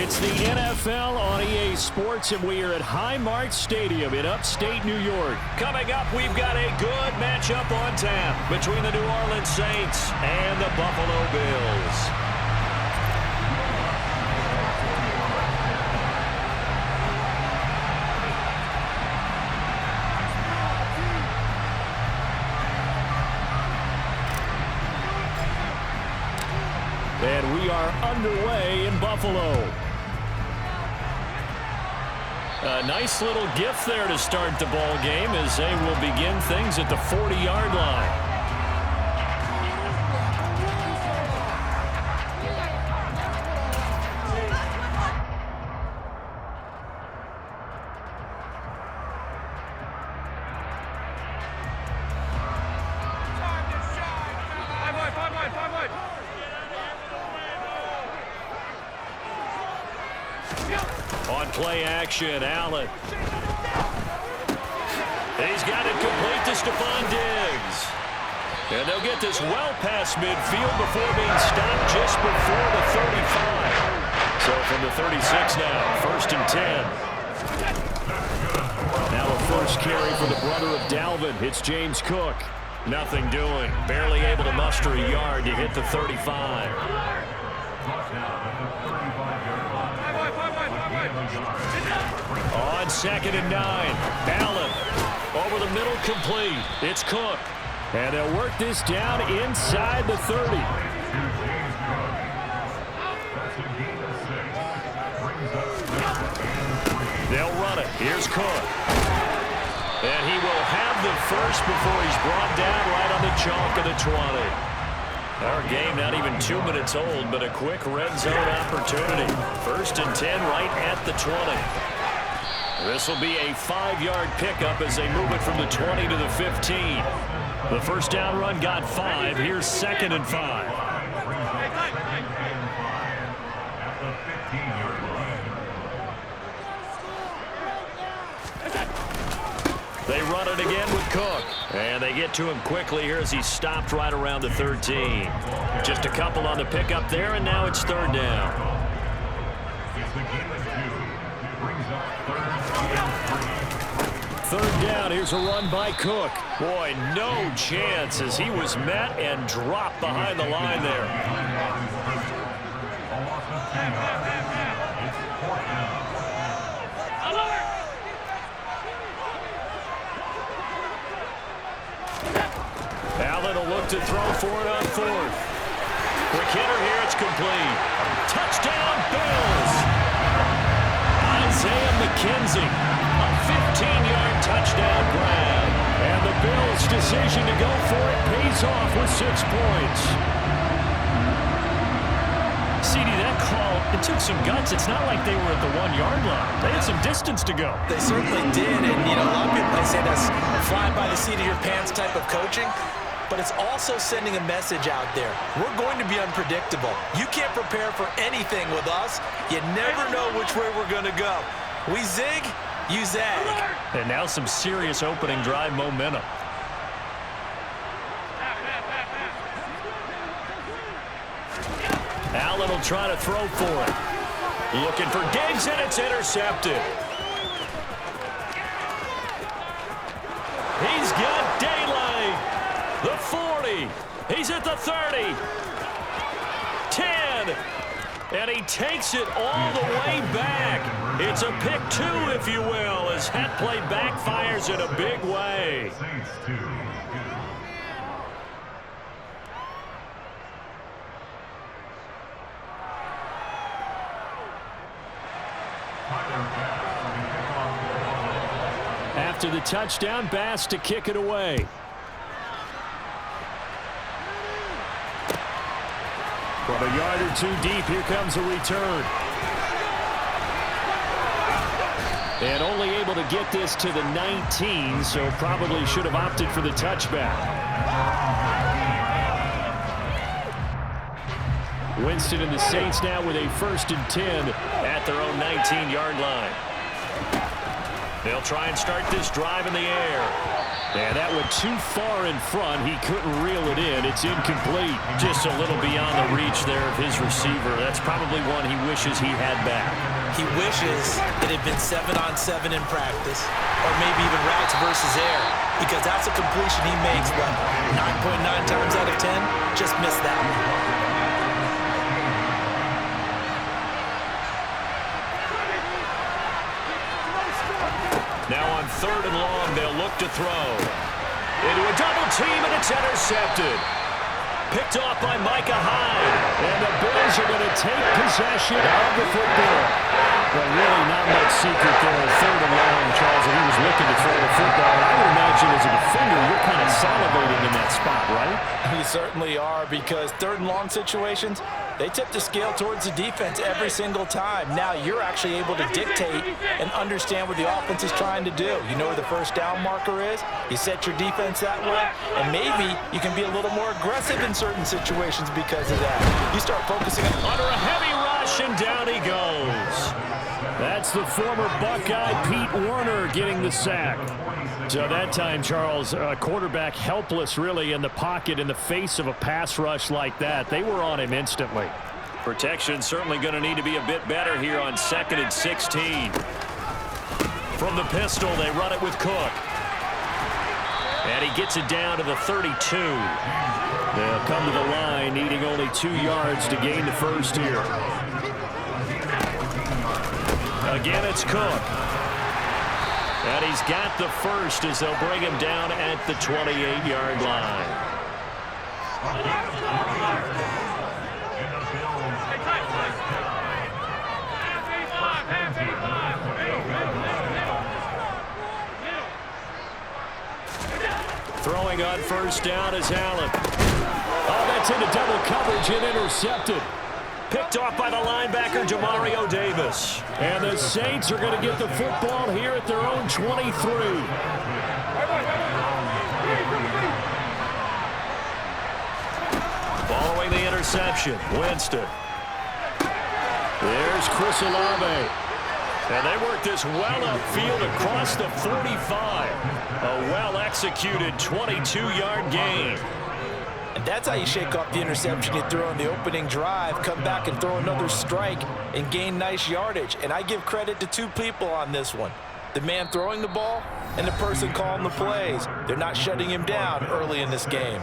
It's the NFL on EA Sports, and we are at Highmark Stadium in upstate New York. Coming up, we've got a good matchup on tap between the New Orleans Saints and the Buffalo Bills. And we are underway in Buffalo. A nice little gift there to start the ball game as they will begin things at the 40-yard line. On play action, Allen. He's got it complete to Stephon Diggs. And they'll get this well past midfield before being stopped just before the 35. So from the 36 now, 1st and 10. Now a first carry for the brother of Dalvin. It's James Cook. Nothing doing. Barely able to muster a yard to hit the 35. On 2nd and 9, Allen over the middle, complete. It's Cook. And they'll work this down inside the 30. They'll run it. Here's Cook. And he will have the first before he's brought down right on the chalk of the 20. Our game not even 2 minutes old, but a quick red zone opportunity. 1st and 10 right at the 20. This will be a 5-yard pickup as they move it from the 20 to the 15. The first down run got 5. Here's 2nd and 5. They run it again with Cook. And they get to him quickly here as he's stopped right around the 13. Just a couple on the pickup there, and now it's 3rd down. Third down, here's a run by Cook. Boy, no chance as he was met and dropped behind the line there. Allen will look to throw for it on 4th. Quick hitter here, it's complete. Touchdown, Bills! Isaiah McKenzie, a 15-yard touchdown grab. And the Bills' decision to go for it pays off with 6 points. CD, that call, it took some guts. It's not like they were at the 1-yard line. They had some distance to go. They certainly did, and, a lot of people might say that's fly by the seat of your pants type of coaching, but it's also sending a message out there. We're going to be unpredictable. You can't prepare for anything with us. You never know which way we're going to go. We zig, you zag. And now some serious opening drive momentum. Allen will try to throw for it. Looking for Diggs, and it's intercepted. He's got daylight. The 40. He's at the 30. 10. And he takes it all the way back. It's a pick 2, if you will, as that play backfires in a big way. After the touchdown, Bass to kick it away. From a yard or 2 deep, here comes a return. And only able to get this to the 19, so probably should have opted for the touchback. Winston and the Saints now with a 1st and 10 at their own 19-yard line. They'll try and start this drive in the air. And that went too far in front. He couldn't reel it in. It's incomplete. Just a little beyond the reach there of his receiver. That's probably one he wishes he had back. He wishes it had been 7-on-7 in practice, or maybe even routes versus air, because that's a completion he makes, but 9.9 times out of 10, just missed that one. Now on 3rd and long, they'll look to throw. Into a double team, and it's intercepted. Picked off by Micah Hyde. And the Bills are going to take possession of the football. But really not much secret there. 3rd and long, Charles, and he was looking to throw the football. And I would imagine as a defender, you're kind of salivating in that spot, right? You certainly are, because 3rd and long situations, they tip the scale towards the defense every single time. Now you're actually able to dictate and understand what the offense is trying to do. You know where the first down marker is. You set your defense that way, and maybe you can be a little more aggressive in certain situations because of that. You start focusing under a heavy rush, and down he goes. That's the former Buckeye Pete Werner getting the sack. So that time, Charles, quarterback helpless really in the pocket in the face of a pass rush like that. They were on him instantly. Protection certainly going to need to be a bit better here on 2nd and 16. From the pistol, they run it with Cook. And he gets it down to the 32. They'll come to the line needing only 2 yards to gain the first here. Again, it's Cook. And he's got the first as they'll bring him down at the 28-yard line. Throwing on first down is Allen. Oh, that's into double coverage and intercepted. Picked off by the linebacker, Demario Davis. And the Saints are going to get the football here at their own 23. Following the interception, Winston. There's Chris Olave. And they work this well upfield across the 45. A well-executed 22-yard gain. And that's how you shake off the interception you throw on the opening drive, come back and throw another strike and gain nice yardage. And I give credit to 2 people on this one. The man throwing the ball and the person calling the plays. They're not shutting him down early in this game.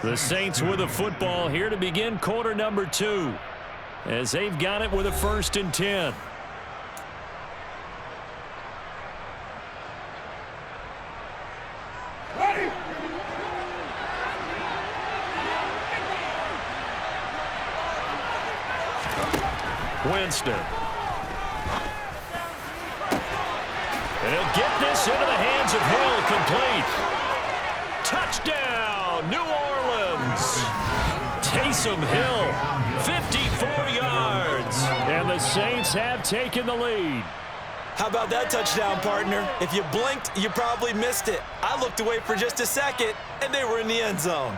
The Saints with a football here to begin quarter number 2. As they've got it with a 1st and 10. Winston. And he'll get this into the hands of Hill, complete. Touchdown, New Orleans. Taysom Hill, 54 yards. And the Saints have taken the lead. How about that touchdown, partner? If you blinked, you probably missed it. I looked away for just a second, and they were in the end zone.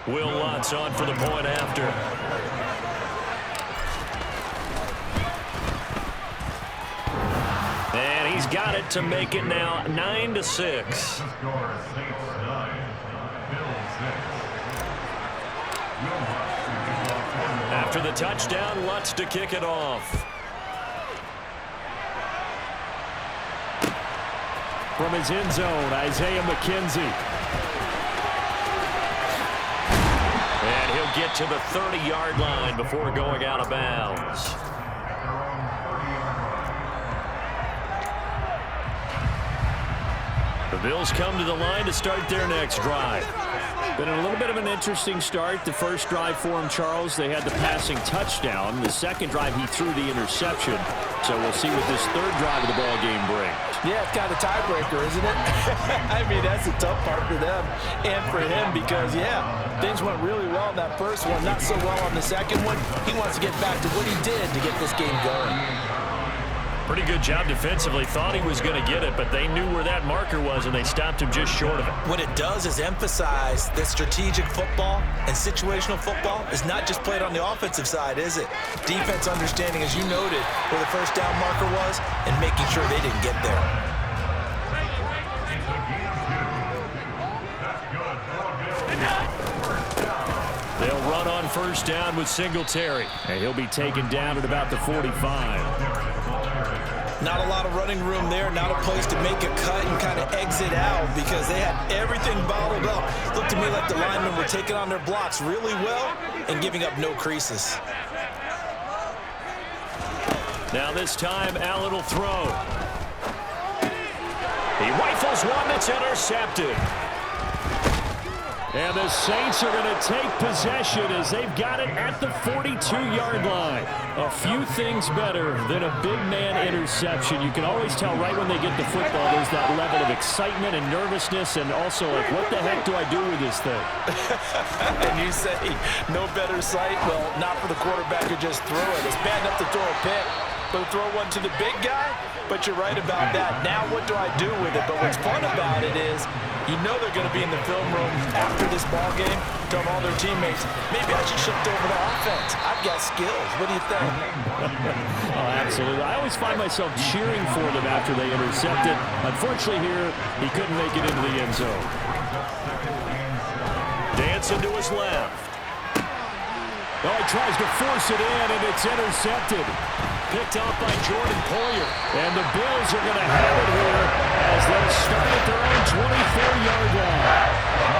Will Lutz on for the point after. And he's got it to make it now 9-6. After the touchdown, Lutz to kick it off. From his end zone, Isaiah McKenzie. And he'll get to the 30-yard line before going out of bounds. The Bills come to the line to start their next drive. Been a little bit of an interesting start. The first drive for him, Charles, they had the passing touchdown. The second drive, he threw the interception. So we'll see what this third drive of the ball game brings. Yeah, it's kind of a tiebreaker, isn't it? I mean, that's the tough part for them and for him because, yeah, things went really well in that first one, not so well on the second one. He wants to get back to what he did to get this game going. Pretty good job defensively. Thought he was going to get it, but they knew where that marker was, and they stopped him just short of it. What it does is emphasize that strategic football and situational football is not just played on the offensive side, is it? Defense understanding, as you noted, where the first down marker was and making sure they didn't get there. They'll run on first down with Singletary, and he'll be taken down at about the 45. Not a lot of running room there, not a place to make a cut and kind of exit out because they had everything bottled up. Looked to me like the linemen were taking on their blocks really well and giving up no creases. Now this time, Allen will throw. He rifles one that's intercepted. And the Saints are going to take possession as they've got it at the 42-yard line. A few things better than a big man interception. You can always tell right when they get the football, there's that level of excitement and nervousness and also like, what the heck do I do with this thing? And you say, no better sight? Well, not for the quarterback who just threw it. It's bad enough to throw a pick, but throw one to the big guy? But you're right about that. Now what do I do with it? But what's fun about it is you know they're going to be in the film room after this ball game, telling all their teammates, maybe I should shift over to offense. I've got skills. What do you think? Oh, absolutely. I always find myself cheering for them after they intercept it. Unfortunately here, he couldn't make it into the end zone. Dancing to his left. Oh, he tries to force it in, and it's intercepted. Picked off by Jordan Poyer. And the Bills are going to have it here as they'll start at their own 24-yard line.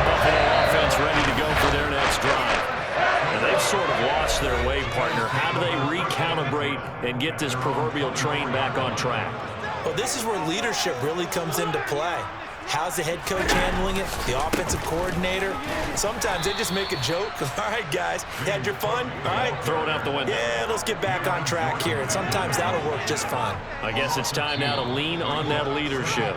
Buffalo offense ready to go for their next drive. And they've sort of lost their way, partner. How do they recalibrate and get this proverbial train back on track? Well, this is where leadership really comes into play. How's the head coach handling it? The offensive coordinator? Sometimes they just make a joke. All right, guys, you had your fun? All right. Throw it out the window. Yeah, let's get back on track here. And sometimes that'll work just fine. I guess it's time now to lean on that leadership.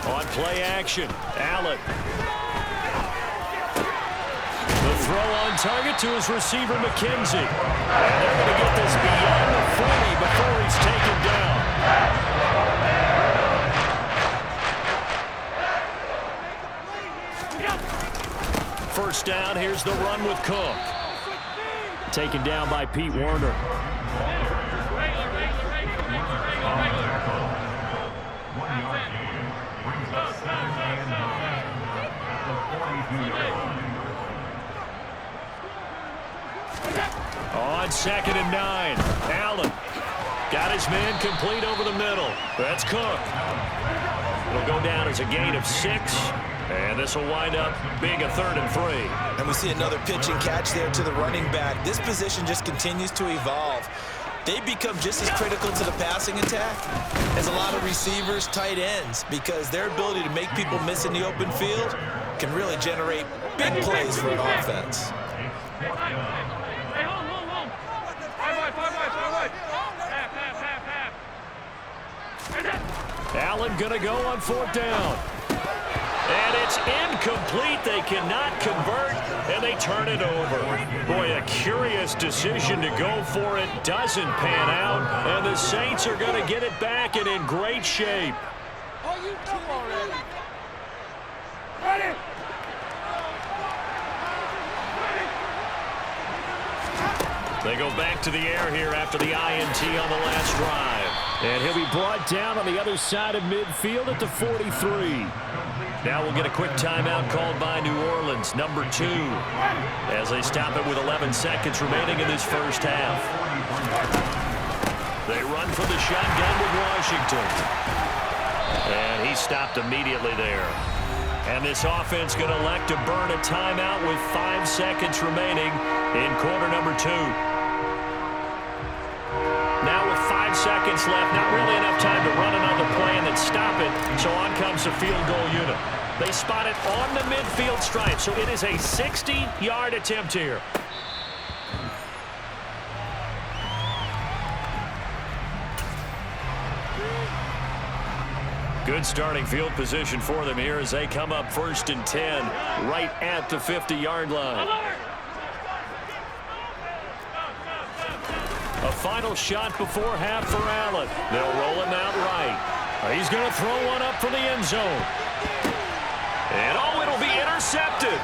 On play action, Allen. The throw on target to his receiver, McKenzie. And they're going to get this beyond the 40 before he's taken down. First down, here's the run with Cook. Taken down by Pete Werner. On 2nd and 9, Allen got his man complete over the middle. That's Cook. It'll go down as a gain of 6, and this will wind up being a 3rd and 3. And we see another pitch and catch there to the running back. This position just continues to evolve. They become just as critical to the passing attack as a lot of receivers, tight ends, because their ability to make people miss in the open field can really generate big plays for an offense. Allen gonna go on 4th down. And it's incomplete. They cannot convert, and they turn it over. Boy, a curious decision to go for it. Doesn't pan out, and the Saints are going to get it back and in great shape. Oh, you come already. Ready. They go back to the air here after the INT on the last drive. And he'll be brought down on the other side of midfield at the 43. Now we'll get a quick timeout called by New Orleans, number 2, as they stop it with 11 seconds remaining in this first half. They run for the shotgun with Washington. And he stopped immediately there. And this offense going to elect to burn a timeout with 5 seconds remaining in quarter number 2. Now with 5 seconds left, not really enough time to run another play and then stop it, so on comes the field goal unit. They spot it on the midfield stripe, so it is a 60-yard attempt here. Good starting field position for them here as they come up 1st and 10 right at the 50-yard line. A final shot before half for Allen. They'll roll him out right. He's going to throw one up for the end zone. And oh, it'll be intercepted.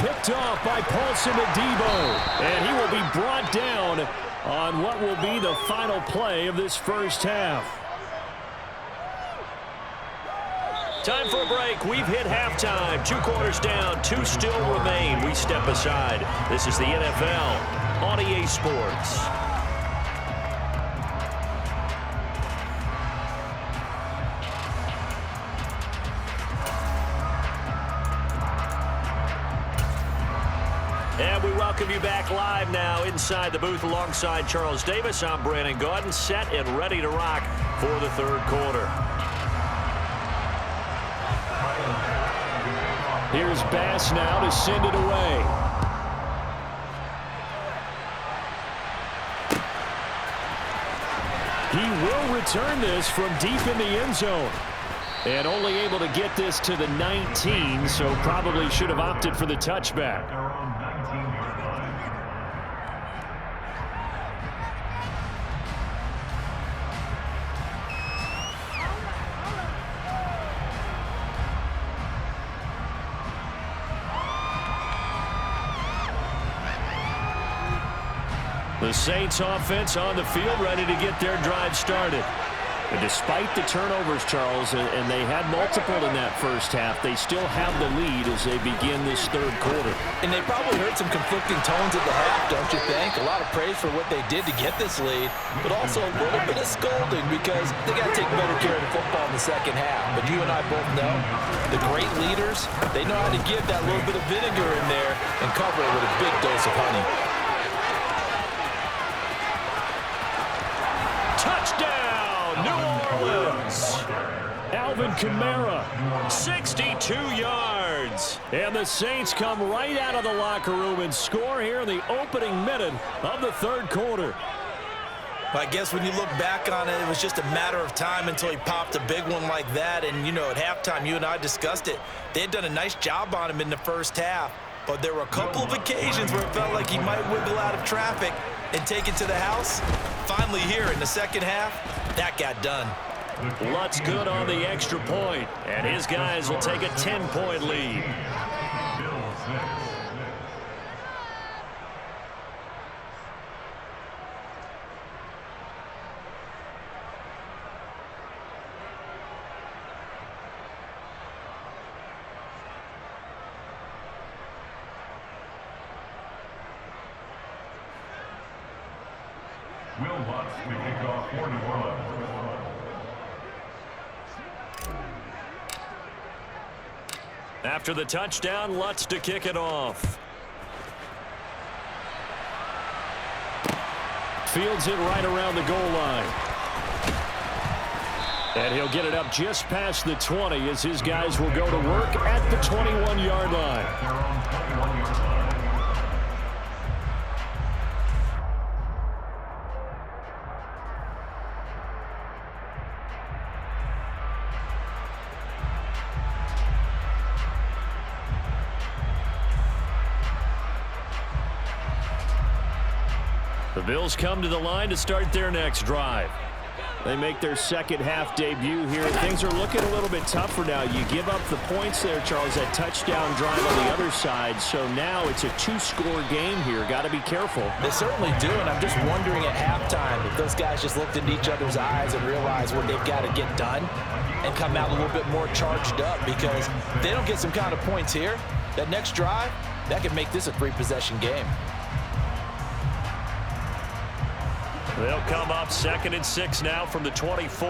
Picked off by Paulson Adebo. And he will be brought down on what will be the final play of this first half. Time for a break. We've hit halftime. 2 quarters down. 2 still remain. We step aside. This is the NFL on EA Sports. And we welcome you back live now inside the booth alongside Charles Davis. I'm Brandon Gaudin, set and ready to rock for the 3rd quarter. Here's Bass now to send it away. He will return this from deep in the end zone. And only able to get this to the 19, so probably should have opted for the touchback. The Saints offense on the field ready to get their drive started. And despite the turnovers, Charles, and they had multiple in that first half, they still have the lead as they begin this 3rd quarter. And they probably heard some conflicting tones at the half, don't you think? A lot of praise for what they did to get this lead, but also a little bit of scolding because they got to take better care of the football in the second half. But you and I both know the great leaders, they know how to give that little bit of vinegar in there and cover it with a big dose of honey. Touchdown, New Orleans. Alvin Kamara, 62 yards. And the Saints come right out of the locker room and score here in the opening minute of the 3rd quarter. Well, I guess when you look back on it, it was just a matter of time until he popped a big one like that. And, you know, at halftime, you and I discussed it. They had done a nice job on him in the first half. But there were a couple of occasions where it felt like he might wiggle out of traffic and take it to the house. Finally here in the second half, that got done. Lutz good on the extra point, and his guys will take a 10-point lead. Will Lutz to kick off for New Orleans. After the touchdown, Lutz to kick it off. Fields it right around the goal line. And he'll get it up just past the 20 as his guys will go to work at the 21-yard line. The Bills come to the line to start their next drive. They make their second half debut here. Things are looking a little bit tougher now. You give up the points there, Charles, that touchdown drive on the other side. So now it's a 2-score game here. Got to be careful. They certainly do, and I'm just wondering at halftime if those guys just looked into each other's eyes and realized what they've got to get done and come out a little bit more charged up, because if they don't get some kind of points here, that next drive, that could make this a 3-possession game. They'll come up 2nd and 6 now from the 24.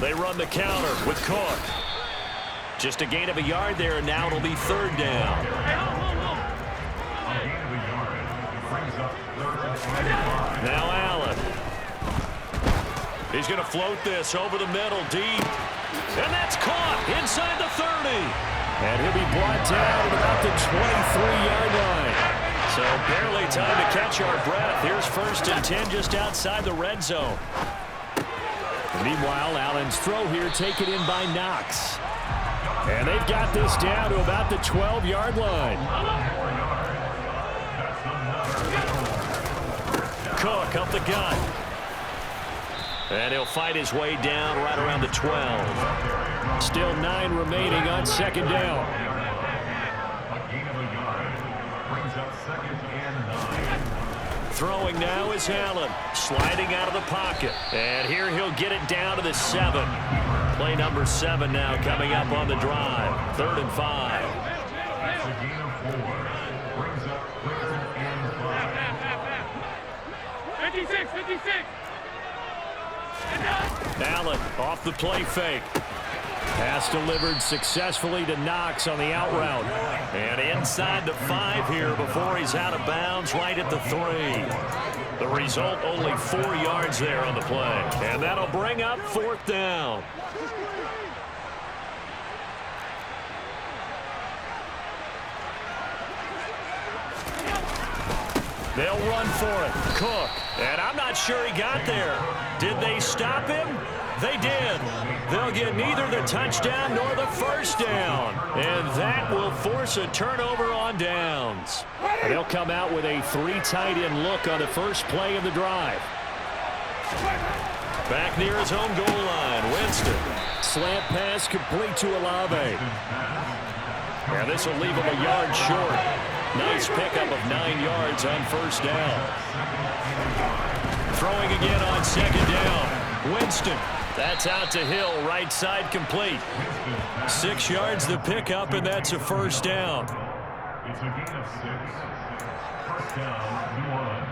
They run the counter with Cook. Just a gain of a yard there, and now it'll be 3rd down. Now Allen. He's going to float this over the middle deep. And that's caught inside the 30. And he'll be brought down at about the 23-yard line. So Barely time to catch our breath. Here's 1st and 10 just outside the red zone. Meanwhile, Allen's throw here taken in by Knox. And they've got this down to about the 12-yard line. Cook up the gun. And he'll fight his way down right around the 12. Still 9 remaining on 2nd down. Throwing now is Allen. Sliding out of the pocket. And here he'll get it down to the 7. Play number 7 now coming up on the drive. 3rd and 5. 56. Allen off the play fake. Pass delivered successfully to Knox on the out route. And inside the 5 here before he's out of bounds right at the 3. The result, only 4 yards there on the play. And that'll bring up 4th down. They'll run for it. Cook. And I'm not sure he got there. Did they stop him? They did. They'll get neither the touchdown nor the 1st down. And that will force a turnover on downs. They'll come out with a 3 tight end look on the first play of the drive. Back near his own goal line. Winston. Slant pass complete to Olave. And this will leave him a yard short. Nice pickup of 9 yards on 1st down. Throwing again on 2nd down. Winston. That's out to Hill, right side complete. 6 yards the pickup, and that's a 1st down. It's a gain of 6. 1st down, New Orleans.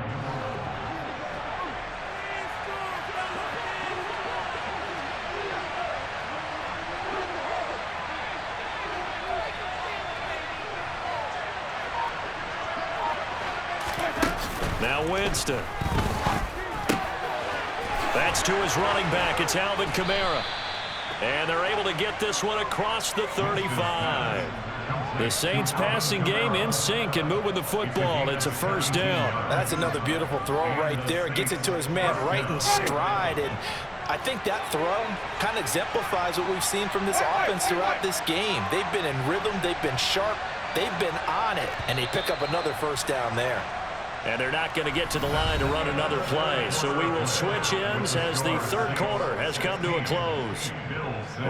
Now Winston. That's to his running back. It's Alvin Kamara. And they're able to get this one across the 35. The Saints passing game in sync and moving the football. It's a 1st down. That's another beautiful throw right there. Gets it to his man right in stride. And I think that throw kind of exemplifies what we've seen from this offense throughout this game. They've been in rhythm. They've been sharp. They've been on it. And they pick up another 1st down there. And they're not going to get to the line to run another play. So we will switch ends as the 3rd quarter has come to a close.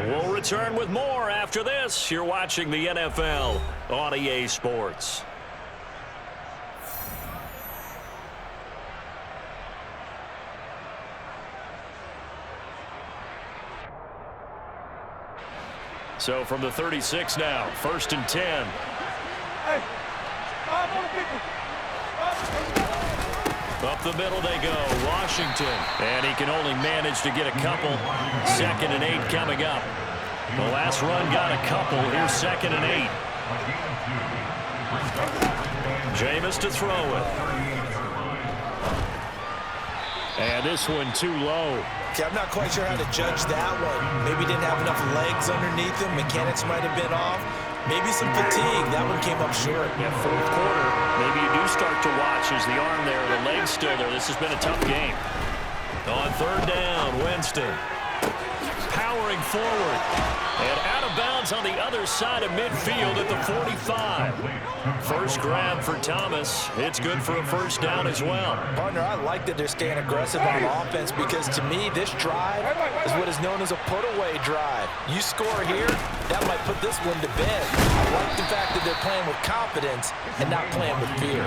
We'll return with more after this. You're watching the NFL on EA Sports. So from the 36 now, 1st and 10. Hey, I'm on people. Up the middle they go, Washington. And he can only manage to get a couple. 2nd and 8 coming up. The last run got a couple. Here's 2nd and 8. Jameis to throw it. And this one too low. Okay, I'm not quite sure how to judge that one. Maybe didn't have enough legs underneath him. Mechanics might have been off. Maybe some fatigue. That one came up short. Yeah, 4th quarter. Maybe you do start to watch as the arm there, the leg's still there. This has been a tough game. On 3rd down, Winston. Powering forward. And out of bounds on the other side of midfield at the 45. First grab for Thomas. It's good for a 1st down as well. Partner, I like that they're staying aggressive on offense because to me, this drive is what is known as a put-away drive. You score here, that might put this one to bed. I like the fact that they're playing with confidence and not playing with fear.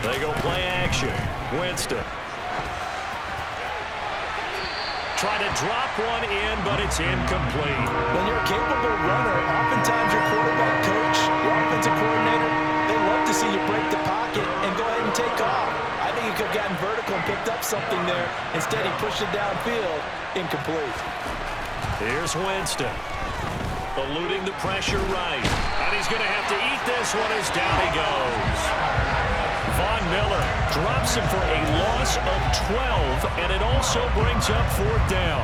They go play action. Winston. Try to drop one in, but it's incomplete. When you're a capable runner, oftentimes your quarterback coach, your offensive coordinator, they love to see you break the pocket and go ahead and take off. I think he could have gotten vertical and picked up something there. Instead, he pushed it downfield. Incomplete. Here's Winston. Eluding the pressure right. And he's going to have to eat this one as down he goes. Von Miller drops him for a loss of 12, and it also brings up 4th down.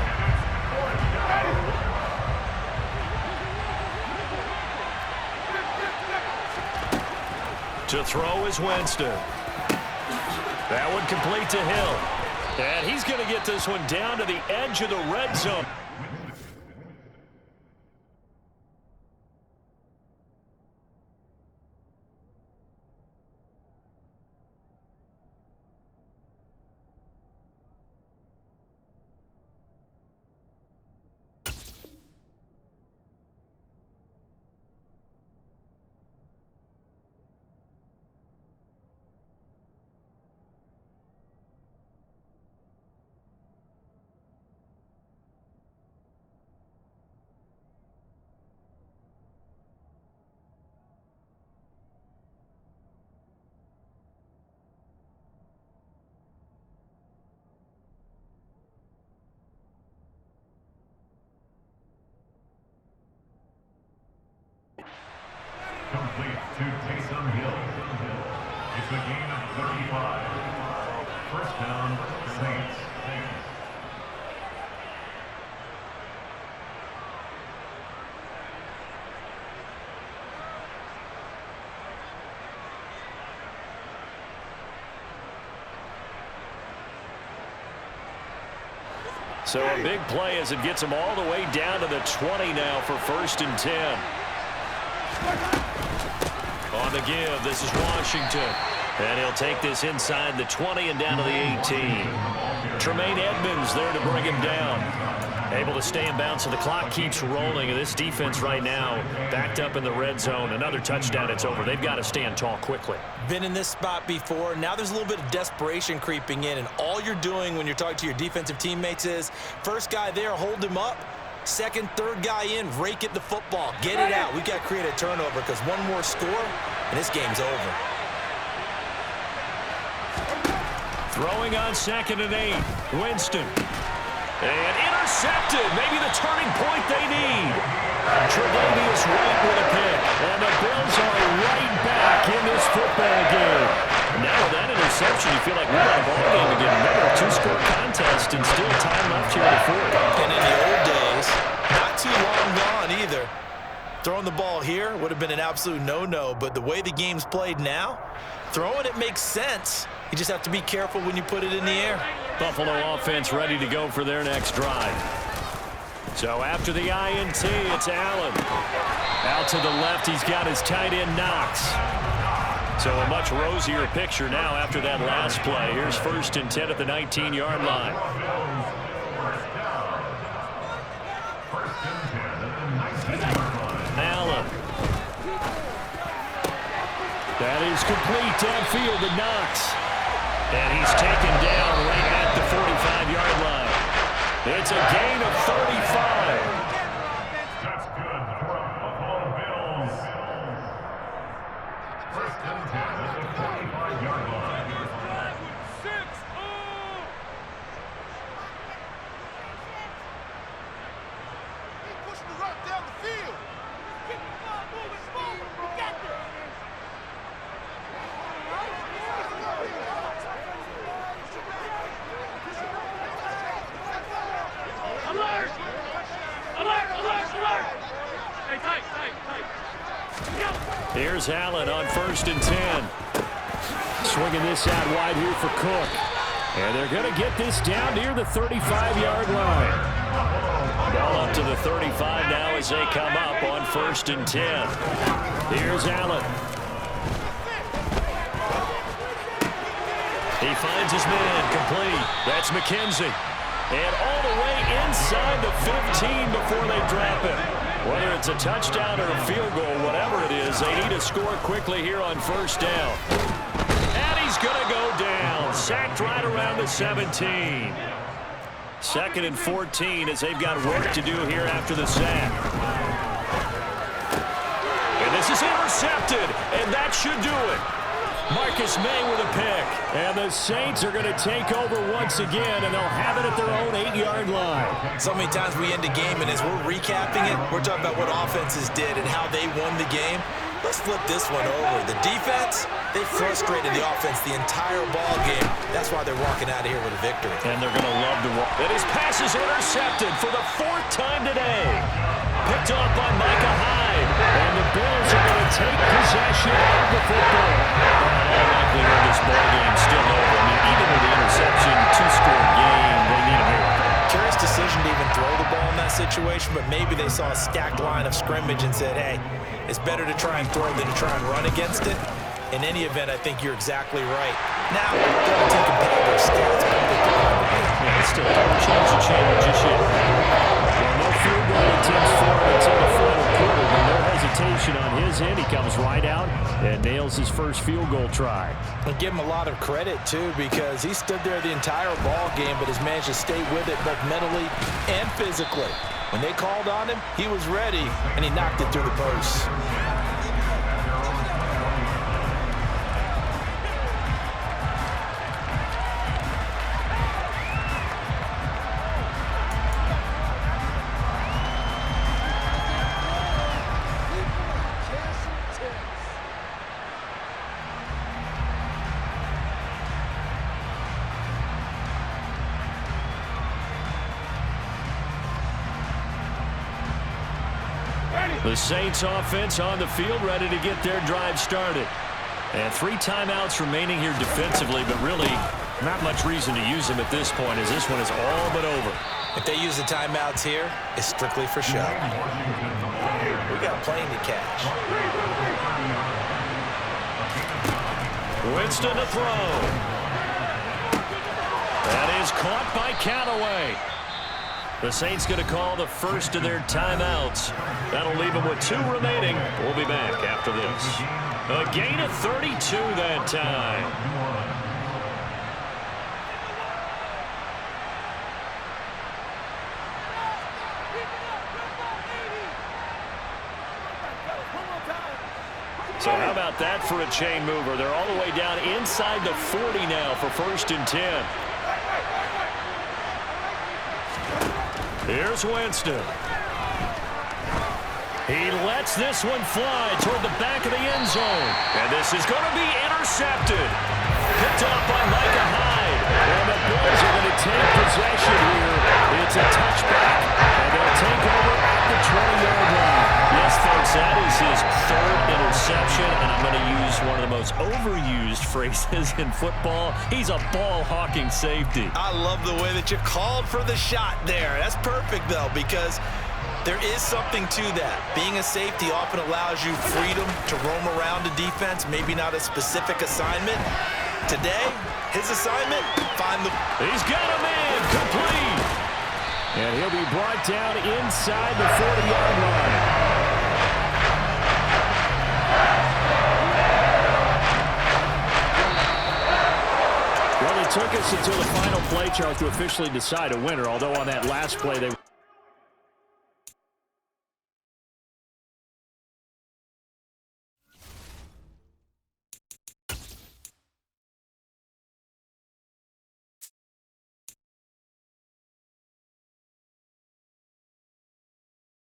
To throw is Winston. That one complete to Hill. And he's going to get this one down to the edge of the red zone. Complete to Taysom Hill. It's a gain of 35. First down, Saints. So a big play as it gets him all the way down to the 20 now for 1st and 10. On the give, this is Washington. And he'll take this inside the 20 and down to the 18. Tremaine Edmonds there to bring him down. Able to stay in bounds, so the clock keeps rolling. And this defense right now backed up in the red zone. Another touchdown, it's over. They've got to stand tall quickly. Been in this spot before. Now there's a little bit of desperation creeping in. And all you're doing when you're talking to your defensive teammates is, first guy there, hold him up. Second, third guy in, rake at the football. Get it out. We've got to create a turnover because one more score, and this game's over. Throwing on 2nd and 8. Winston. And intercepted. Maybe the turning point they need. Tre'Davious White with a pick. And the Bills are right back in this football game. Now with that interception, you feel like we got a ball game again. Another 2-score contest and still time left here in the 4th. And in the old days, not too long gone either. Throwing the ball here would have been an absolute no-no, but the way the game's played now, throwing it makes sense. You just have to be careful when you put it in the air. Buffalo offense ready to go for their next drive. So after the INT, it's Allen. Out to the left, he's got his tight end Knox. So a much rosier picture now after that last play. Here's 1st and 10 at the 19-yard line. Allen. That is complete downfield to Knox. And he's taken down right at the 45-yard line. It's a gain of 35. That's good for a Buffalo Bills. 1st and 10 at the 45-yard line. 6. Keep pushing the rock down the field. Keep the ball moving forward. We got this. Alert! Alert! Alert! Alert! Hey, tight. Here's Allen on 1st and 10. Swinging this out wide here for Cook. And they're going to get this down near the 35-yard line. Ball up to the 35 now as they come up on 1st and 10. Here's Allen. He finds his man complete. That's McKenzie. And all the way inside the 15 before they drop it. Whether it's a touchdown or a field goal, whatever it is, they need to score quickly here on 1st down. And he's going to go down. Sacked right around the 17. 2nd and 14 as they've got work to do here after the sack. And this is intercepted, and that should do it. Marcus May with a pick. And the Saints are going to take over once again, and they'll have it at their own 8-yard line. So many times we end a game, and as we're recapping it, we're talking about what offenses did and how they won the game. Let's flip this one over. The defense, they frustrated the offense the entire ball game. That's why they're walking out of here with a victory. And they're going to love to walk. And his pass is intercepted for the 4th time today. Picked off by Micah Hyde. And the Bills are going to take possession of the football. ball game still over. I mean, even with the interception, two-score game, they need a miracle. Curious decision to even throw the ball in that situation, but maybe they saw a stacked line of scrimmage and said, hey, it's better to try and throw than to try and run against it. In any event, I think you're exactly right. Now, don't take competitive stats, but they can run the game. Yeah, still don't change the channel just yet. Well, no field goal attempts for him until the final quarter, but no hesitation on his end. He comes right out and nails his first field goal try. And give him a lot of credit, too, because he stood there the entire ball game, but has managed to stay with it both mentally and physically. When they called on him, he was ready, and he knocked it through the posts. The Saints offense on the field, ready to get their drive started. And 3 timeouts remaining here defensively, but really not much reason to use them at this point, as this one is all but over. If they use the timeouts here, it's strictly for show. We got a plane to catch. Winston to throw. That is caught by Callaway. The Saints going to call the first of their timeouts. That'll leave them with 2 remaining. We'll be back after this. A gain of 32 that time. So how about that for a chain mover? They're all the way down inside the 40 now for 1st and 10. Here's Winston. He lets this one fly toward the back of the end zone. And this is going to be intercepted. Picked off by Micah Hyde. And the Bills are going to take possession here. It's a touchback. And they'll take over at the 20-yard line. Yes, folks, that is his 3rd interception. And I'm going to use one of the most overused phrases in football. He's a ball-hawking safety. I love the way that you called for the shot there. That's perfect, though, because there is something to that. Being a safety often allows you freedom to roam around a defense, maybe not a specific assignment. Today, his assignment, find the... He's got a man complete. And he'll be brought down inside the 40-yard line. Well, it took us until the final play chart to officially decide a winner, although on that last play they